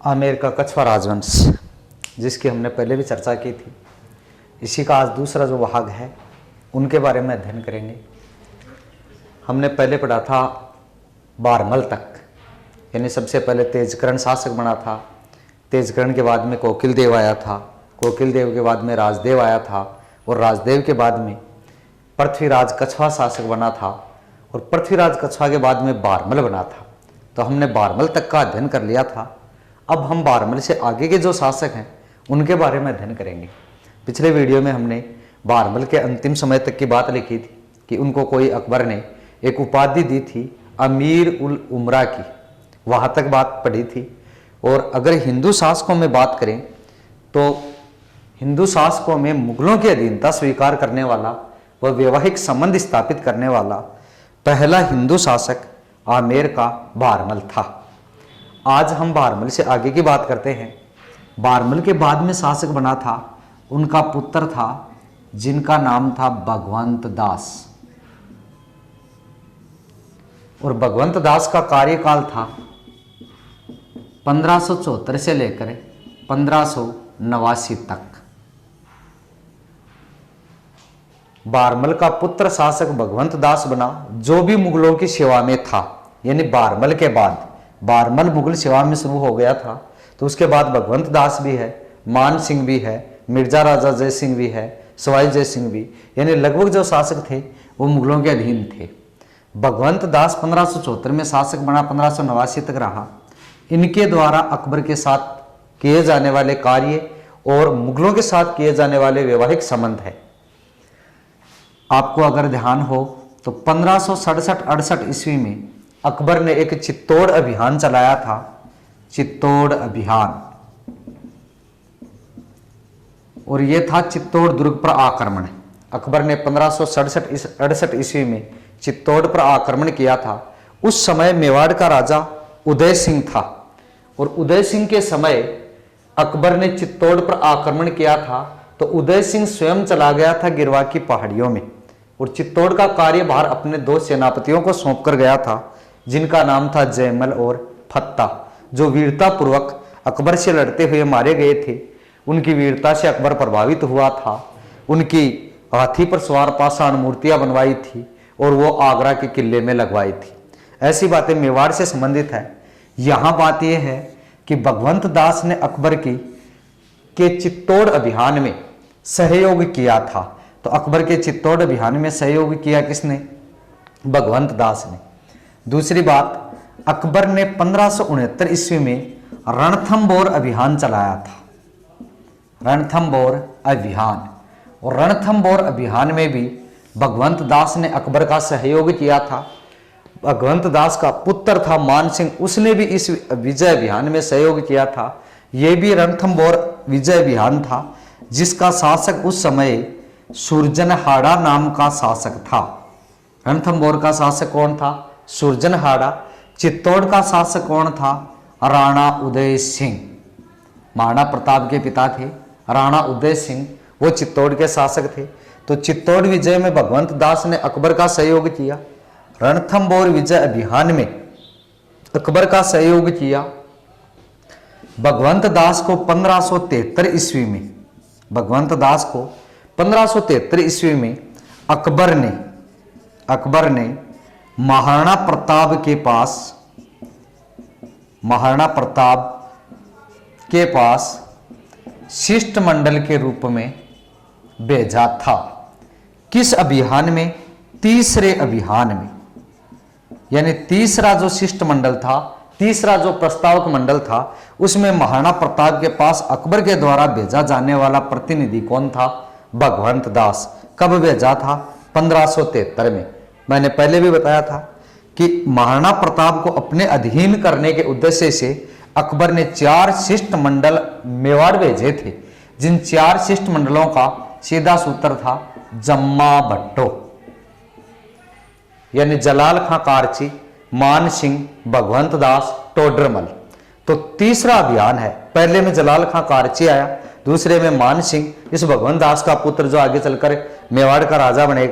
आमेर का कछवा राजवंश, जिसकी हमने पहले भी चर्चा की थी, इसी का आज दूसरा जो भाग है उनके बारे में अध्ययन करेंगे। हमने पहले पढ़ा था बारमल तक, यानी सबसे पहले तेजकर्ण शासक बना था। तेजकर्ण के बाद में कोकिलदेव आया था, कोकिलदेव के बाद में राजदेव आया था, और राजदेव के बाद में पृथ्वीराज कछवा शासक बना था, और पृथ्वीराज कछवा के बाद में बारमल बना था। तो हमने बारमल तक का अध्ययन कर लिया था। अब हम बारमल से आगे के जो शासक हैं उनके बारे में अध्ययन करेंगे। पिछले वीडियो में हमने बारमल के अंतिम समय तक की बात लिखी थी कि उनको कोई अकबर ने एक उपाधि दी थी अमीर उल उमरा की, वहाँ तक बात पढ़ी थी। और अगर हिंदू शासकों में बात करें तो हिंदू शासकों में मुगलों की अधीनता स्वीकार करने वाला व वैवाहिक संबंध स्थापित करने वाला पहला हिंदू शासक आमेर का बारमल था। आज हम बारमल से आगे की बात करते हैं। बारमल के बाद में शासक बना था, उनका पुत्र था जिनका नाम था भगवंत दास, और भगवंत दास का कार्यकाल था 1574 से लेकर 1589 तक। बारमल का पुत्र शासक भगवंत दास बना, जो भी मुगलों की सेवा में था। यानी बारमल के बाद, बारमल मुगल सेवा में शुरू हो गया था, तो उसके बाद भगवंत दास भी है, मान सिंह भी है, मिर्जा राजा जय सिंह भी है, सवाई जय सिंह भी, यानी लगभग जो शासक थे वो मुगलों के अधीन थे। भगवंत दास 1574 में शासक बना, 1589 तक रहा। इनके द्वारा अकबर के साथ किए जाने वाले कार्य और मुगलों के साथ किए जाने वाले वैवाहिक संबंध है। आपको अगर ध्यान हो तो 1567-68 ईस्वी में अकबर ने एक चित्तौड़ अभियान चलाया था, चित्तौड़ अभियान, और यह था चित्तौड़ दुर्ग पर आक्रमण। अकबर ने 1567-68 ईस्वी में चित्तौड़ पर आक्रमण किया था। उस समय मेवाड़ का राजा उदय सिंह था, और उदय सिंह के समय अकबर ने चित्तौड़ पर आक्रमण किया था, तो उदय सिंह स्वयं चला गया था गिरवा की पहाड़ियों में, और चित्तौड़ का कार्यभार अपने दो सेनापतियों को सौंप कर गया था, जिनका नाम था जयमल और फत्ता, जो वीरता पूर्वक अकबर से लड़ते हुए मारे गए थे। उनकी वीरता से अकबर प्रभावित हुआ था। उनकी हाथी पर सवार पाषाण मूर्तियां बनवाई थी और वो आगरा के किले में लगवाई थी। ऐसी बातें मेवाड़ से संबंधित है। यहाँ बात यह है कि भगवंत दास ने अकबर के चित्तौड़ अभियान में सहयोग किया था। तो अकबर के चित्तौड़ अभियान में सहयोग किया किसने? भगवंत दास ने। दूसरी बात, अकबर ने 1569 ईस्वी में रणथंबोर अभियान चलाया था, रणथंबोर अभियान। और रणथंबोर अभियान में भी भगवंत दास ने अकबर का सहयोग किया था। भगवंत दास का पुत्र था मान सिंह, उसने भी इस विजय अभियान में सहयोग किया था। यह भी रणथंबोर विजय अभियान था, जिसका शासक उस समय सुरजनहाड़ा नाम का शासक था। रणथंबोर का शासक कौन था? सुरजनहाड़ा। चित्तौड़ का शासक कौन था? राणा उदय सिंह। महाराणा प्रताप के पिता थे राणा उदय सिंह, वो चित्तौड़ के शासक थे। तो चित्तौड़ विजय में भगवंत दास ने अकबर का सहयोग किया। रणथंबोर विजय अभियान में अकबर का सहयोग किया। भगवंत दास को 1573 ईस्वी में, भगवंत दास को 1573 ईस्वी में अकबर ने महाराणा प्रताप के पास शिष्टमंडल के रूप में भेजा था। किस अभियान में? तीसरे अभियान में। यानी तीसरा जो शिष्टमंडल था, तीसरा जो प्रस्तावक मंडल था, उसमें महाराणा प्रताप के पास अकबर के द्वारा भेजा जाने वाला प्रतिनिधि कौन था? भगवंत दास। कब भेजा था? 1573 में। मैंने पहले भी बताया था कि महाराणा प्रताप को अपने अधीन करने के उद्देश्य से अकबर ने 4 शिष्टमंडल मेवाड़ भेजे थे, जिन 4 शिष्टमंडलों का सीधा सूत्र था जम्मा भट्टो, यानी जलाल खां कारची, मान सिंह, भगवंत दास, टोडरमल। तो तीसरा अभियान है। पहले में जलाल खां कारची आया, दूसरे में मान सिंह, इस भगवंत दास का पुत्र, जो आगे चलकर मेवाड़ का राजा बने,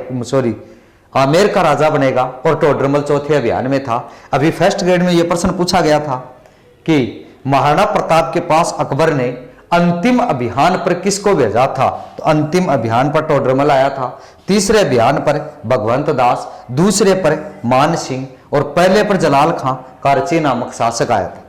आमेर का राजा बनेगा, और टोडरमल चौथे अभियान में था। अभी फर्स्ट ग्रेड में यह प्रश्न पूछा गया था कि महाराणा प्रताप के पास अकबर ने अंतिम अभियान पर किसको भेजा था? तो अंतिम अभियान पर टोडरमल आया था, तीसरे अभियान पर भगवंत दास, दूसरे पर मान सिंह और पहले पर जलाल खां कारची नामक शासक आया था,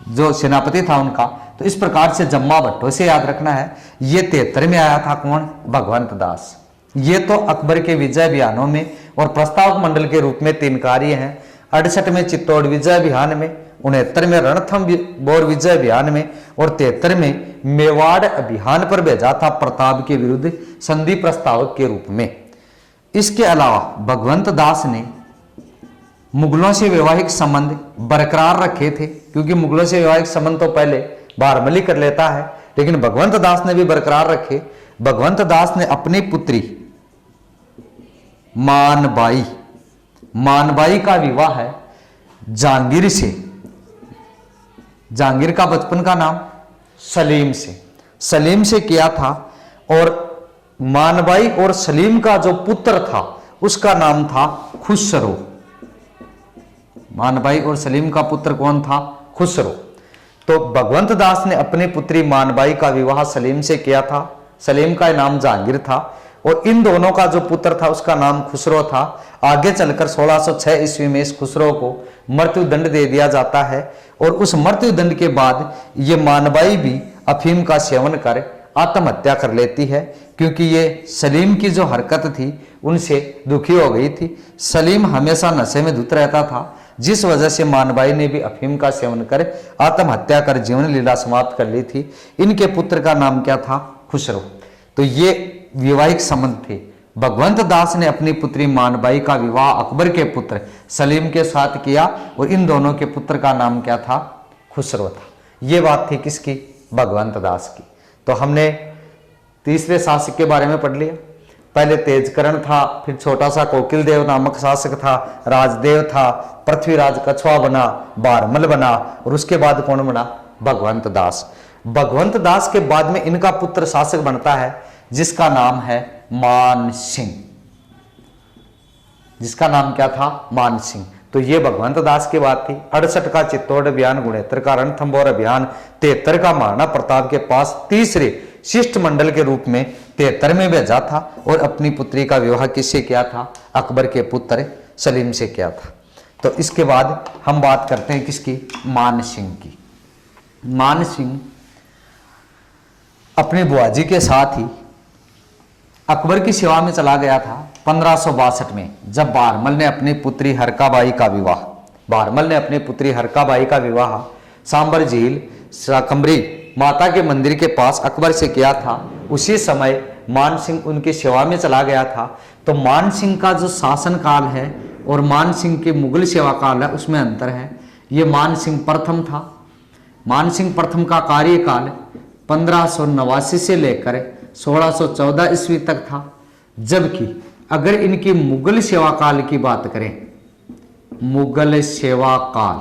जो सेनापति था उनका। तो इस प्रकार से जम्मा भट्टो से याद रखना है, ये 73 में आया था। कौन? भगवंत दास। ये तो अकबर के विजय अभियानों में और प्रस्तावक मंडल के रूप में 3 कार्य हैं। 68 में चित्तौड़ विजय अभियान में, 69 में रणथंबोर विजय अभियान में और 73 में मेवाड़ अभियान पर भेजा था प्रताप के विरुद्ध संधि प्रस्तावक के रूप में। इसके अलावा भगवंत दास ने मुगलों से वैवाहिक संबंध बरकरार रखे थे, क्योंकि मुगलों से वैवाहिक संबंध तो पहले बारमली कर लेता है, लेकिन भगवंत दास ने भी बरकरार रखे। भगवंत दास ने अपनी पुत्री मानबाई का विवाह है जहांगीर से। जहांगीर का बचपन का नाम सलीम से किया था, और मानबाई और सलीम का जो पुत्र था उसका नाम था खुसरो। मानबाई और सलीम का पुत्र कौन था? खुसरो। तो भगवंत दास ने अपनी पुत्री मानबाई का विवाह सलीम से किया था। सलीम का नाम जहांगीर था और इन दोनों का जो पुत्र था उसका नाम खुसरो था। आगे चलकर 1606 ईस्वी में इस खुसरो को मृत्यु दंड दे दिया जाता है, और उस मृत्यु दंड के बाद ये मानबाई भी अफीम का सेवन कर आत्महत्या कर लेती है, क्योंकि ये सलीम की जो हरकत थी उनसे दुखी हो गई थी। सलीम हमेशा नशे में धुत रहता था, जिस वजह से मानबाई ने भी अफीम का सेवन कर आत्महत्या कर जीवन लीला समाप्त कर ली थी। इनके पुत्र का नाम क्या था? खुसरो। तो ये वैवाहिक संबंध थे। भगवंत दास ने अपनी पुत्री मानबाई का विवाह अकबर के पुत्र सलीम के साथ किया, और इन दोनों के पुत्र का नाम क्या था? खुसरो था। ये बात थी किसकी? भगवंत दास की। तो हमने तीसरे शासक के बारे में पढ़ लिया। पहले तेजकरण था, फिर छोटा सा कोकिल देव नामक शासक था, राजदेव था, पृथ्वीराज कछुआ बना, बारमल बना, और उसके बाद कौन बना? भगवंत दास। भगवंत दास के बाद में इनका पुत्र शासक बनता है, जिसका नाम है मान सिंह। जिसका नाम क्या था? मान सिंह। तो ये भगवंत दास की बात थी। 68 का चित्तौड़ अभियान, 69 का रणथंबोर अभियान, 73 का महाराणा प्रताप के पास तीसरे शिष्ट मंडल के रूप में 73 में भेजा था, और अपनी पुत्री का विवाह किससे किया था? अकबर के पुत्र सलीम से किया था। तो इसके बाद हम बात करते हैं किसकी? मान सिंह की। मान सिंह अपने बुआजी के साथ ही अकबर की सेवा में चला गया था 1562 में, जब बारमल ने अपनी पुत्री हरकाबाई का विवाह सांबर झील शाकंभरी माता के मंदिर के पास अकबर से किया था। उसी समय मान सिंह उनकी सेवा में चला गया था। तो मान सिंह का जो शासन काल है और मान सिंह के मुगल सेवा काल है, उसमें अंतर है। ये मान सिंह प्रथम था। मान सिंह प्रथम का कार्यकाल 1589 से लेकर 1614 ईस्वी तक था, जबकि अगर इनकी मुगल सेवा काल की बात करें, मुगल सेवा काल,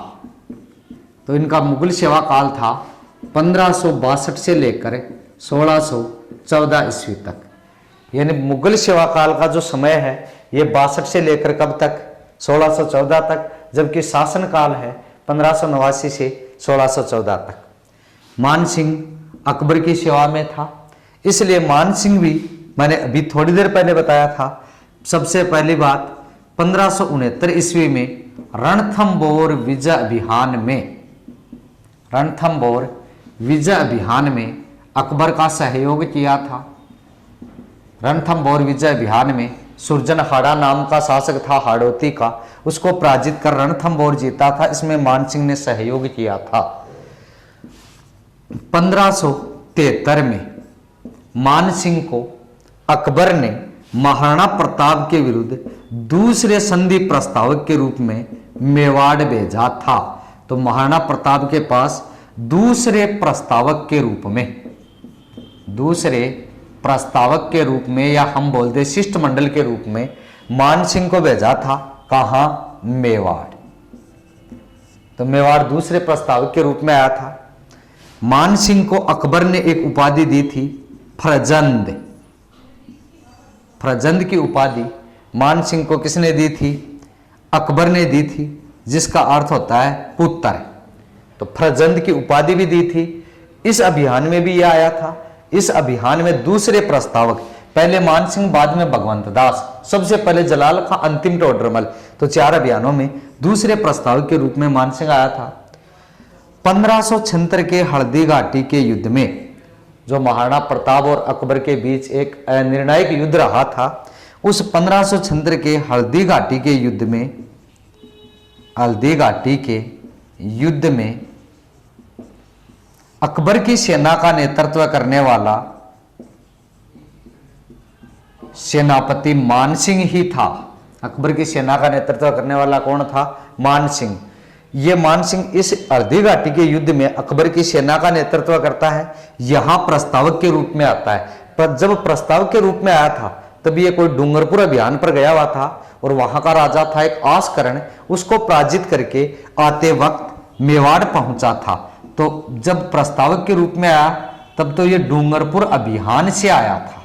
तो इनका मुगल सेवा काल था 1562 से लेकर 1614 ईस्वी तक। यानी मुगल सेवा काल का जो समय है ये 62 से लेकर कब तक? 1614 तक, जबकि शासन काल है 1589 से 1614 तक। मान सिंह अकबर की सेवा में था, इसलिए मान सिंह भी, मैंने अभी थोड़ी देर पहले बताया था, सबसे पहली बात 1569 ईस्वी में रणथंबोर विजय अभियान में अकबर का सहयोग किया था। रणथंबोर विजय अभियान में सुरजनहाड़ा नाम का शासक था हाड़ौती का, उसको पराजित कर रणथंबोर जीता था। इसमें मान सिंह ने सहयोग किया था। 1573 में मान सिंह को अकबर ने महाराणा प्रताप के विरुद्ध दूसरे संधि प्रस्तावक के रूप में मेवाड़ भेजा था। तो महाराणा प्रताप के पास दूसरे प्रस्तावक के रूप में या हम बोलते शिष्टमंडल के रूप में मान सिंह को भेजा था। कहां? मेवाड़। तो मेवाड़ दूसरे प्रस्तावक के रूप में आया था। मान सिंह को अकबर ने एक उपाधि दी थी, फ्रजंद की उपाधि मान सिंह को किसने दी थी? अकबर ने दी थी, जिसका अर्थ होता है पुत्र। तो फरजंद की उपाधि भी दी थी। इस अभियान में भी यह आया था। इस अभियान में दूसरे प्रस्तावक पहले मान सिंह, बाद में भगवंत दास, सबसे पहले जलाल खां, अंतिम टोडरमल। तो 4 अभियानों में दूसरे प्रस्तावक के रूप में मान सिंह आया था। 1576 के हल्दी घाटी के युद्ध में, जो महाराणा प्रताप और अकबर के बीच एक निर्णायक युद्ध रहा था, उस 1576 के हल्दी घाटी के युद्ध में अकबर की सेना का नेतृत्व करने वाला सेनापति मान सिंह ही था। अकबर की सेना का नेतृत्व करने वाला कौन था? मान सिंह। ये मान सिंह इस हल्दी घाटी के युद्ध में अकबर की सेना का नेतृत्व करता है। यहां प्रस्तावक के रूप में आता है। पर जब प्रस्तावक के रूप में आया था तब ये कोई डूंगरपुर अभियान पर गया हुआ था और वहां का राजा था एक आसकरण, उसको पराजित करके आते वक्त मेवाड़ पहुंचा था। तो जब प्रस्तावक के रूप में आया तब तो ये डूंगरपुर अभियान से आया था।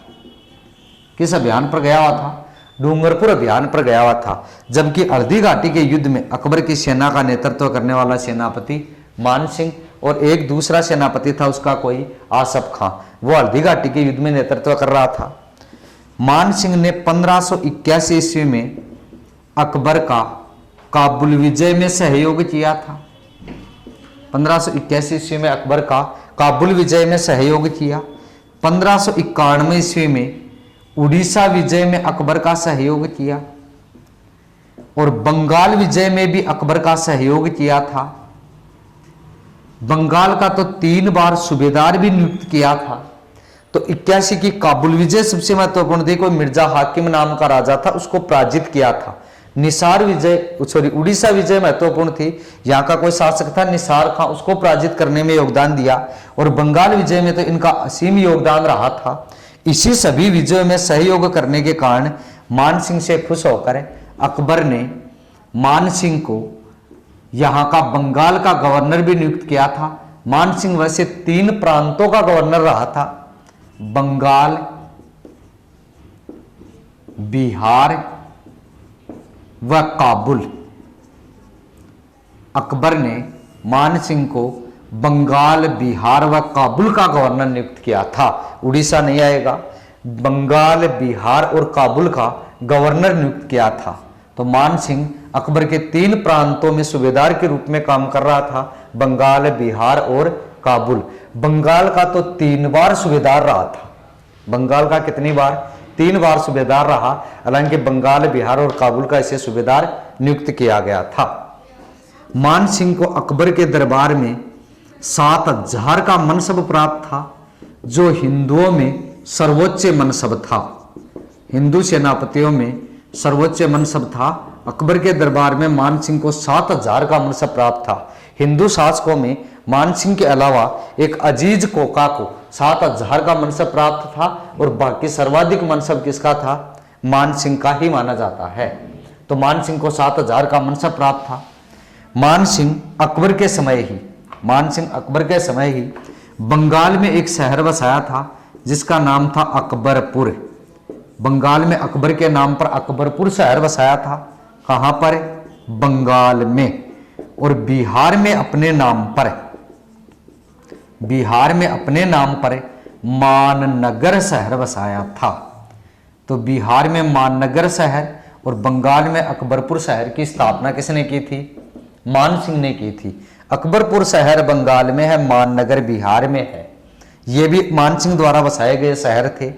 किस अभियान पर गया हुआ था? डूंगरपुर अभियान पर गया हुआ था। जबकि हल्दी घाटी के युद्ध में अकबर की सेना का नेतृत्व करने वाला सेनापति मान सिंह और एक दूसरा सेनापति था उसका कोई आसफ खां, वो हल्दी घाटी के युद्ध में नेतृत्व कर रहा था। मान सिंह ने 1581 ईस्वी में अकबर का काबुल विजय में सहयोग किया था। 1581 ईस्वी में अकबर का काबुल विजय में सहयोग किया। 1591 ईस्वी में उड़ीसा विजय में अकबर का सहयोग किया और बंगाल विजय में भी अकबर का सहयोग किया था। बंगाल का तो 3 बार सूबेदार भी नियुक्त किया था। तो 81 की काबुल विजय सबसे महत्वपूर्ण थी। कोई मिर्जा हाकिम नाम का राजा था, उसको पराजित किया था। उड़ीसा विजय महत्वपूर्ण थी। यहाँ का कोई शासक था निसार खां, उसको पराजित करने में योगदान दिया। और बंगाल विजय में तो इनका असीम योगदान रहा था। इसी सभी विजयों में सहयोग करने के कारण मान सिंह से खुश होकर अकबर ने मान सिंह को यहाँ का बंगाल का गवर्नर भी नियुक्त किया था। मान सिंह वैसे 3 प्रांतों का गवर्नर रहा था, बंगाल, बिहार व काबुल। अकबर ने मान सिंह को बंगाल, बिहार व काबुल का गवर्नर नियुक्त किया था। उड़ीसा नहीं आएगा, बंगाल, बिहार और काबुल का गवर्नर नियुक्त किया था। तो मान सिंह अकबर के 3 प्रांतों में सूबेदार के रूप में काम कर रहा था, बंगाल, बिहार और काबुल। बंगाल का तो 3 बार सूबेदार रहा था। बंगाल का कितनी बार? 3 बार सूबेदार रहा। हालांकि बंगाल, बिहार और काबुल का इसे सूबेदार नियुक्त किया गया था। मान सिंह को अकबर के दरबार में 7000 का मनसब प्राप्त था, जो हिंदुओं में सर्वोच्च मनसब था। हिंदू सेनापतियों में सर्वोच्च मनसब था। अकबर के दरबार में मान सिंह को 7000 का मनसब प्राप्त था। हिंदू शासकों में मान सिंह के अलावा एक अजीज कोका को 7000 का मनसब प्राप्त था और बाकी सर्वाधिक मनसब किसका था? मान सिंह का ही माना जाता है। तो मान सिंह को 7000 का मनसब प्राप्त था। मान सिंह अकबर के समय ही बंगाल में एक शहर बसाया था जिसका नाम था अकबरपुर। बंगाल में अकबर के नाम पर अकबरपुर शहर बसाया था। कहां पर? बंगाल में। और बिहार में अपने नाम पर माननगर शहर बसाया था। तो बिहार में माननगर शहर और बंगाल में अकबरपुर शहर की स्थापना किसने की थी? मान सिंह ने की थी। अकबरपुर शहर बंगाल में है, माननगर बिहार में है। ये भी मान सिंह द्वारा बसाए गए शहर थे।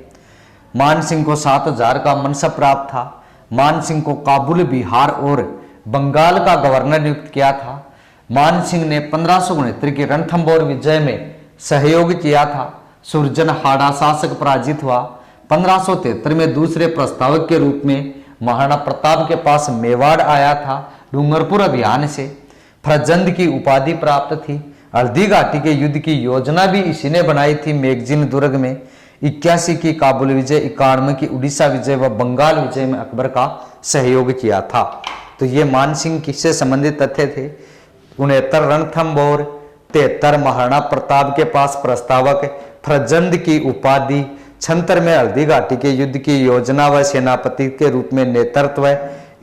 मान सिंह को 7000 का मनसब प्राप्त था। मान सिंह को काबुल, बिहार और बंगाल का गवर्नर नियुक्त किया था। मान सिंह ने 1569 की रणथंभौर विजय में सहयोग किया था। सुरजनहाड़ा शासक पराजित हुआ। 1573 में दूसरे प्रस्तावक के रूप में महाराणा प्रताप के पास मेवाड़ आया था। डूंगरपुर अभियान से फरजंद की उपाधि प्राप्त थी। हल्दी घाटी के युद्ध की योजना भी इसी ने बनाई थी मैगजीन दुर्ग में। 81 की काबुल विजय, 91 की उड़ीसा विजय व बंगाल विजय में अकबर का सहयोग किया था। तो ये मान सिंह किससे संबंधित तथ्य थे? 69 रणथंभौर, 73 महाराणा प्रताप के पास प्रस्तावक, फरजंद की उपाधि, 76 में हल्दी घाटी के युद्ध की योजना व सेनापति के रूप में नेतृत्व,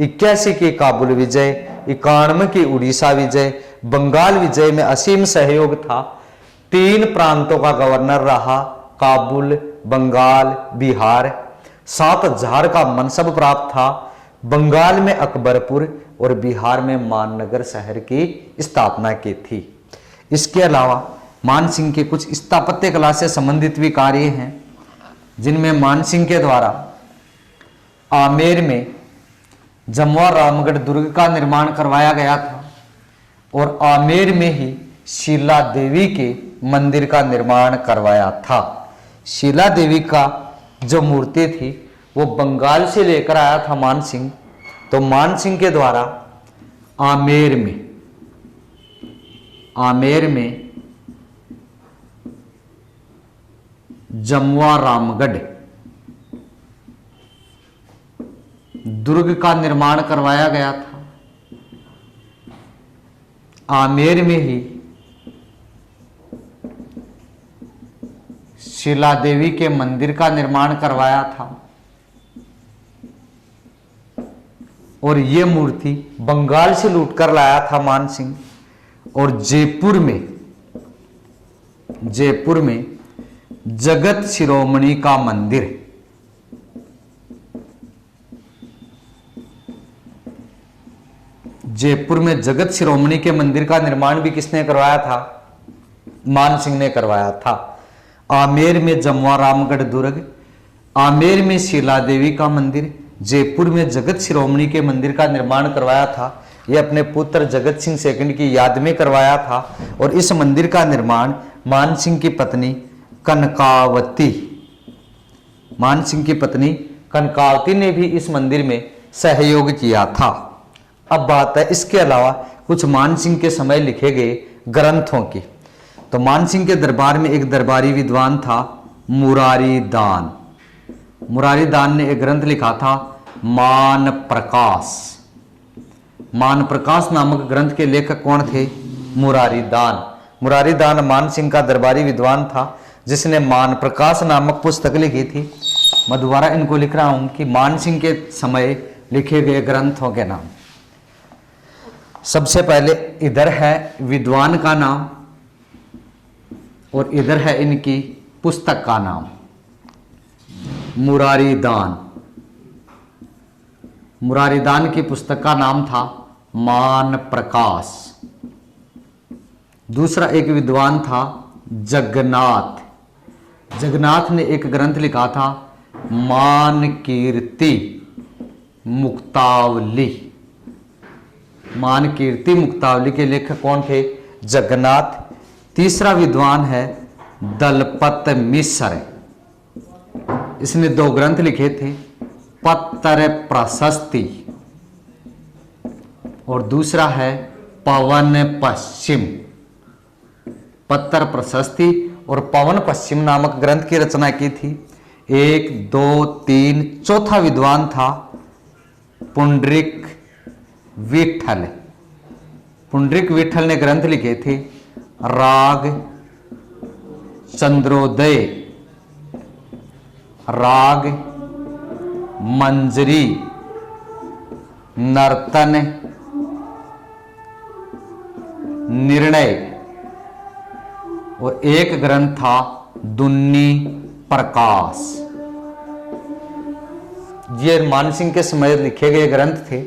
81 की काबुल विजय, 91 की उड़ीसा विजय, बंगाल विजय में असीम सहयोग था। 3 प्रांतों का गवर्नर रहा, काबुल, बंगाल, बिहार। 7000 का मनसब प्राप्त था। बंगाल में अकबरपुर और बिहार में माननगर शहर की स्थापना की थी। इसके अलावा मानसिंह के कुछ स्थापत्य कला से संबंधित भी कार्य हैं, जिनमें मानसिंह के द्वारा आमेर में जमवा रामगढ़ दुर्ग का निर्माण करवाया गया था और आमेर में ही शीला देवी के मंदिर का निर्माण करवाया था। शीला देवी का जो मूर्ति थी वो बंगाल से लेकर आया था मानसिंह। तो मानसिंह के द्वारा आमेर में जमवा रामगढ़ दुर्ग का निर्माण करवाया गया था। आमेर में ही शीला देवी के मंदिर का निर्माण करवाया था और ये मूर्ति बंगाल से लूटकर लाया था मानसिंह। और जयपुर में जगत शिरोमणि का मंदिर, जयपुर में जगत शिरोमणि के मंदिर का निर्माण भी किसने करवाया था? मानसिंह ने करवाया था। आमेर में जमवा रामगढ़ दुर्ग, आमेर में शीला देवी का मंदिर, जयपुर में जगत शिरोमणि के मंदिर का निर्माण करवाया था। यह अपने पुत्र जगत सिंह सेकंड की याद में करवाया था और इस मंदिर का निर्माण मानसिंह की पत्नी कनकावती ने भी इस मंदिर में सहयोग किया था। अब बात है इसके अलावा कुछ मानसिंह के समय लिखे गए ग्रंथों की। तो मानसिंह के दरबार में एक दरबारी विद्वान था, मुरारी दान ने एक ग्रंथ लिखा था मान प्रकाश नामक ग्रंथ के लेखक कौन थे? मुरारी दान मानसिंह का दरबारी विद्वान था जिसने मान प्रकाश नामक पुस्तक लिखी थी। मैं दोबारा इनको लिख रहा हूं कि मानसिंह के समय लिखे गए ग्रंथों के नाम। सबसे पहले इधर है विद्वान का नाम और इधर है इनकी पुस्तक का नाम, मुरारी दान की पुस्तक का नाम था मान प्रकाश। दूसरा एक विद्वान था जगन्नाथ ने एक ग्रंथ लिखा था मान कीर्ति मुक्तावली के लेखक कौन थे? जगन्नाथ। तीसरा विद्वान है दलपत मिश्र, इसने 2 ग्रंथ लिखे थे, पत्र प्रशस्ति और दूसरा है पवन पश्चिम। पत्र प्रशस्ति और पवन पश्चिम नामक ग्रंथ की रचना की थी। 1, 2, 3 चौथा विद्वान था पुंडरीक विठल ने ग्रंथ लिखे थे राग चंद्रोदय, राग मंजरी, नर्तन, निर्णय और एक ग्रंथ था दुन्नी प्रकाश। ये मानसिंह के समय लिखे गए ग्रंथ थे।